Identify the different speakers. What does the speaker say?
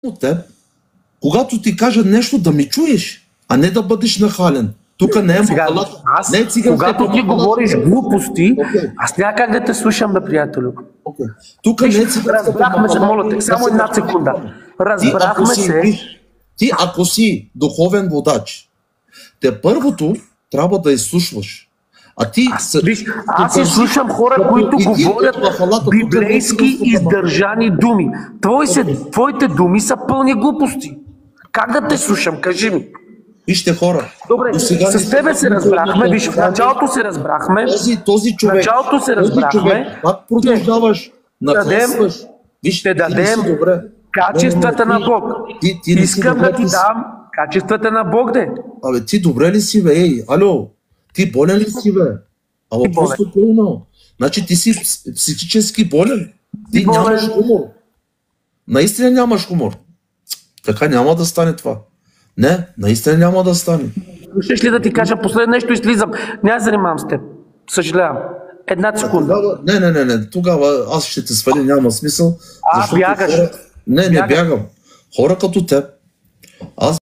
Speaker 1: от теб, когато ти кажа нещо да ми чуеш, а не да бъдеш нахален. Тук не е махалата.
Speaker 2: Когато ти говориш глупости, аз няма как да те слушам, бе, приятелю.
Speaker 1: Тук не е
Speaker 2: разбрахме се, моля те, само една секунда. Разбрахме се.
Speaker 1: Ти, ако си духовен водач, те първото трябва да изслушваш.
Speaker 2: Аз изслушам хора, които говорят библейски издържани думи. Твоите думи са пълни глупости. Как да те слушам? Кажи ми.
Speaker 1: Вижте, хора.
Speaker 2: Добре, с тебе се разбрахме. Виж, в началото се разбрахме.
Speaker 1: Този човек, пак продължаваш.
Speaker 2: Ще дадем качествата на Бог. Искам да ти дам качествата на Бог, де.
Speaker 1: Абе, ти добре ли си, бе? Ей, алло, ти болен ли си, бе? Ама просто пълно. Значи ти си психически болен. Ти нямаш хумор. Наистина нямаш хумор. Така няма да стане това. Не, наистина няма да стане.
Speaker 2: Слушаш ли да ти кажа последно нещо и слизам? Няма да занимавам с теб. Съжалявам. Една секунда.
Speaker 1: Не. Тогава аз ще те сваля, няма смисъл.
Speaker 2: Бягаш.
Speaker 1: Не бягам. Хора като теб. Аз